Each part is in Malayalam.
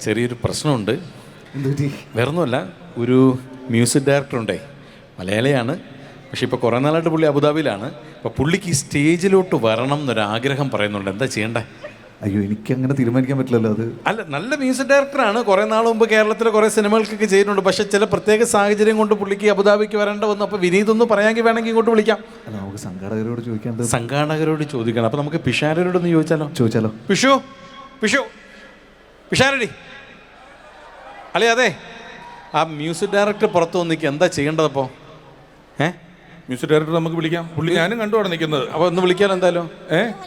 ചെറിയൊരു പ്രശ്നമുണ്ട്. വേറൊന്നുമല്ല, ഒരു മ്യൂസിക് ഡയറക്ടറുണ്ടേ, മലയാളിയാണ്. പക്ഷേ ഇപ്പോൾ കുറേ നാളായിട്ട് പുള്ളി അബുദാബിയിലാണ്. അപ്പോൾ പുള്ളിക്ക് ഈ സ്റ്റേജിലോട്ട് വരണം എന്നൊരാഗ്രഹം പറയുന്നുണ്ട്. എന്താ ചെയ്യണ്ടേ? അയ്യോ, എനിക്കങ്ങനെ തീരുമാനിക്കാൻ പറ്റില്ലല്ലോ. അത് അല്ല, നല്ല മ്യൂസിക് ഡയറക്ടറാണ്. കുറേ നാൾ മുമ്പ് കേരളത്തിലെ കുറേ സിനിമകൾക്കൊക്കെ ചെയ്യുന്നുണ്ട്. പക്ഷേ ചില പ്രത്യേക സാഹചര്യം കൊണ്ട് പുള്ളിക്ക് അബുദാബിക്ക് വരേണ്ട വന്നു. അപ്പോൾ വിനീതൊന്ന് പറയാമെങ്കിൽ വേണമെങ്കിൽ ഇങ്ങോട്ട് വിളിക്കാം. അല്ല, നമുക്ക് സംഘാടകരോട് ചോദിക്കാണ്ട്. സംഘാടകരോട് ചോദിക്കണം. അപ്പോൾ നമുക്ക് പിഷാരരോടൊന്ന് ചോദിച്ചാലോ? പിഷാരടി അല്ലേ? അതെ, ആ മ്യൂസിക് ഡയറക്ടർ പുറത്ത് വന്നിക്ക് എന്താ ചെയ്യേണ്ടതപ്പോൾ? മ്യൂസിക് ഡയറക്ടർ നമുക്ക് വിളിക്കാം. പുള്ളി ഞാനും കണ്ടു അവിടെ നിൽക്കുന്നത്. അപ്പോൾ ഒന്ന് വിളിക്കാലോ എന്തായാലും.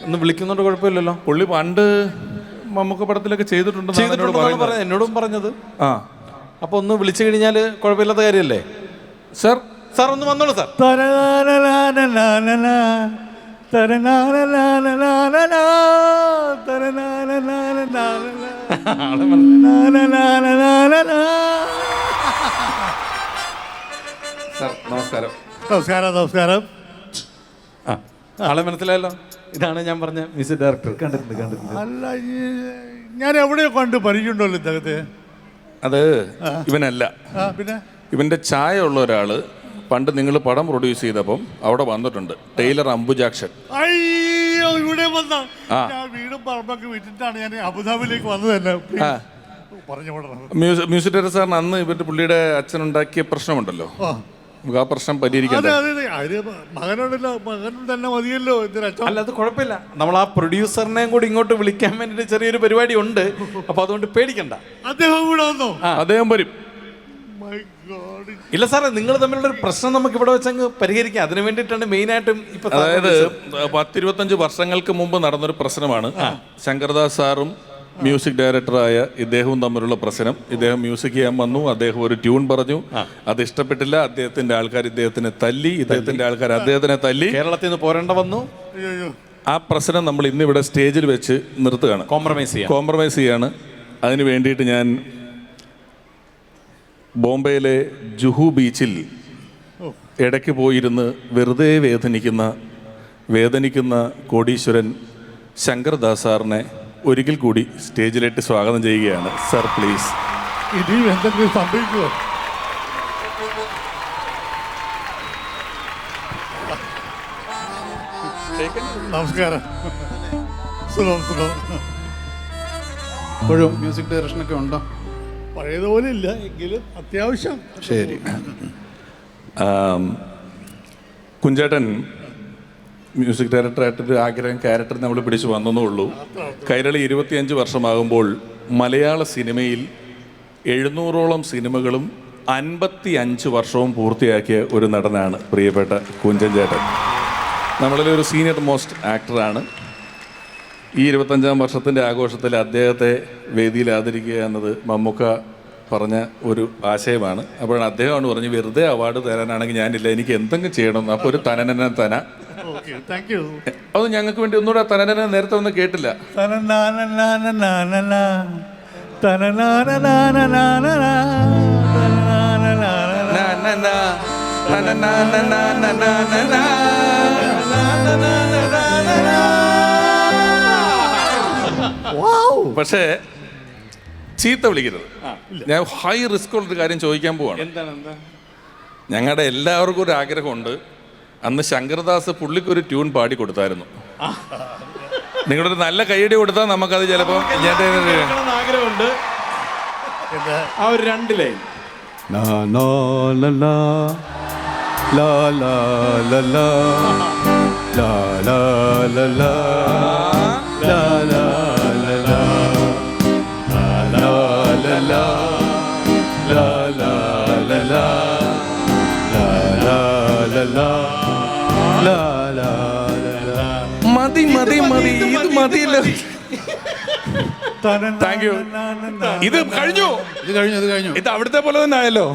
ഒന്ന് വിളിക്കുന്നുണ്ട്, കുഴപ്പമില്ലല്ലോ. പുള്ളി പണ്ട് മമ്മൂക്ക പടത്തിലൊക്കെ ചെയ്തിട്ടുണ്ടെന്നാണ് എന്നോടും പറഞ്ഞത്. അപ്പോൾ ഒന്ന് വിളിച്ചു കഴിഞ്ഞാൽ കുഴപ്പമില്ലാത്ത കാര്യമല്ലേ? സാർ ഒന്ന് വന്നോളൂ സാർ. സാർ നമസ്കാരം. നമസ്കാരം. ആളെ മനസ്സിലായല്ലോ. ഇതാണ് ഞാൻ പറഞ്ഞ മ്യൂസിക് ഡയറക്ടർ. കണ്ടിട്ടുണ്ട്. അല്ല, ഞാൻ എവിടെയോ കണ്ട് പരിചയമുണ്ടല്ലോ ഇദ്ദേഹത്തെ. അത് ഇവനല്ല, പിന്നെ ഇവന്റെ ചായ ഉള്ള ഒരാള് പണ്ട് നിങ്ങൾ പടം പ്രൊഡ്യൂസ് ചെയ്തപ്പം അവിടെ വന്നിട്ടുണ്ട്. ടൈലർ അംബുജാക്ഷൻ. അയ്യോ, ഇവിടെ വന്ന ഞാൻ വീടും പറമ്പൊക്കെ വിറ്റിട്ടാണ് ഞാൻ അബുദാബിയിലേക്ക് വന്നത് തന്നെ. പറഞ്ഞു മ്യൂസിക് ഡയറക്ടർ സാറിന് അന്ന് ഇവരുടെ പുള്ളിയുടെ അച്ഛനുണ്ടാക്കിയ പ്രശ്നമുണ്ടല്ലോ, നമുക്ക് ആ പ്രശ്നം പരിഹരിക്കാം. മകനുണ്ടല്ലോ, മകൻ തന്നെ മതിയല്ലോ. അല്ല, അത് കുഴപ്പമില്ല. നമ്മൾ ആ പ്രൊഡ്യൂസറിനെയും കൂടി ഇങ്ങോട്ട് വിളിക്കാൻ വേണ്ടിയിട്ട് ചെറിയൊരു പരിപാടി ഉണ്ട്. അപ്പോൾ അതുകൊണ്ട് പേടിക്കണ്ട. അദ്ദേഹം കൂടെ വന്നോ? അദ്ദേഹം വരും. ഇല്ല സാറേ, നിങ്ങൾ തമ്മിലുള്ള ഒരു പ്രശ്നം നമുക്ക് ഇവിടെ വെച്ചങ്ങ് പരിഹരിക്കാം. അതിനു വേണ്ടിയിട്ടാണ് മെയിനായിട്ടും ഇപ്പൊ. അതായത് 10-25 വർഷങ്ങൾക്ക് മുമ്പ് നടന്നൊരു പ്രശ്നമാണ്. ശങ്കർദാസ് സാറും മ്യൂസിക് ഡയറക്ടറായ ഇദ്ദേഹവും തമ്മിലുള്ള പ്രശ്നം. ഇദ്ദേഹം മ്യൂസിക് ചെയ്യാൻ വന്നു, അദ്ദേഹം ഒരു ട്യൂൺ പറഞ്ഞു, അത് ഇഷ്ടപ്പെട്ടില്ല. അദ്ദേഹത്തിന്റെ ആൾക്കാർ ഇദ്ദേഹത്തിനെ തല്ലി, ഇദ്ദേഹത്തിന്റെ ആൾക്കാർ അദ്ദേഹത്തിനെ തല്ലി, കേരളത്തിൽ നിന്ന് പോരേണ്ട വന്നു. ആ പ്രശ്നം നമ്മൾ ഇന്നിവിടെ സ്റ്റേജിൽ വെച്ച് നിർത്തുകയാണ്, കോംപ്രമൈസ് ചെയ്യാണ്. അതിന് വേണ്ടിയിട്ട് ഞാൻ ബോംബെയിലെ ജുഹു ബീച്ചിൽ ഇടയ്ക്ക് പോയിരുന്ന് വെറുതെ വേദനിക്കുന്ന കോടീശ്വരൻ ശങ്കർദാസ് സാറിനെ ഒരിക്കൽ കൂടി സ്റ്റേജിലേക്ക് സ്വാഗതം ചെയ്യുകയാണ്. Sir please. ഇനിയും എന്തെങ്കിലും സംഭവിക്കുമോ? നമസ്കാരം. ഇപ്പോഴും മ്യൂസിക് ഡയറക്ഷനൊക്കെ ഉണ്ടോ? പഴയതുപോലെ ഇല്ല, എങ്കിലും അത്യാവശ്യം. ശരി. കുഞ്ചേട്ടൻ മ്യൂസിക് ഡയറക്ടറായിട്ടൊരു ആഗ്രഹം, ക്യാരക്ടർ നമ്മൾ പിടിച്ചു വന്നേ ഉള്ളൂ. കൈരളി 25 വർഷമാകുമ്പോൾ മലയാള സിനിമയിൽ 700ഓളം സിനിമകളും 55 വർഷവും പൂർത്തിയാക്കിയ ഒരു നടനാണ് പ്രിയപ്പെട്ട കുഞ്ചൻ ചേട്ടൻ. നമ്മളിലെ ഒരു സീനിയർ മോസ്റ്റ് ആക്ടറാണ്. ഈ 25ാം വർഷത്തിൻ്റെ ആഘോഷത്തിൽ അദ്ദേഹത്തെ വേദിയിൽ ആദരിക്കുക എന്നത് മമ്മൂക്ക പറഞ്ഞ ഒരു ആശയമാണ്. അപ്പോഴാണ് അദ്ദേഹമാണ് പറഞ്ഞു, വെറുതെ അവാർഡ് തരാനാണെങ്കിൽ ഞാനില്ല, എനിക്ക് എന്തെങ്കിലും ചെയ്യണം. അപ്പോൾ ഒരു തനനന തന. അത് ഞങ്ങൾക്ക് വേണ്ടി ഒന്നുകൂടെ തനനന നേരത്തെ ഒന്നും കേട്ടില്ല. പക്ഷേ ചീത്ത വിളിക്കരുത്. ഞാൻ ഹൈ റിസ്ക് ഉള്ളൊരു കാര്യം ചോദിക്കാൻ പോവാണ്. ഞങ്ങളുടെ എല്ലാവർക്കും ഒരു ആഗ്രഹമുണ്ട്. അന്ന് ശങ്കർദാസ് പുള്ളിക്കൊരു ട്യൂൺ പാടി കൊടുത്തായിരുന്നു. നിങ്ങളൊരു നല്ല കൈയടി കൊടുത്താൽ നമുക്കത് ചിലപ്പോൾ ആഗ്രഹമുണ്ട്. ആ ഒരു 2 ലൈൻ. മതി ഇത് മതിയല്ലോ. Thank you. ഇത് കഴിഞ്ഞു. ഇത് അവിടുത്തെ പോലെ തന്നെ ആയല്ലോ.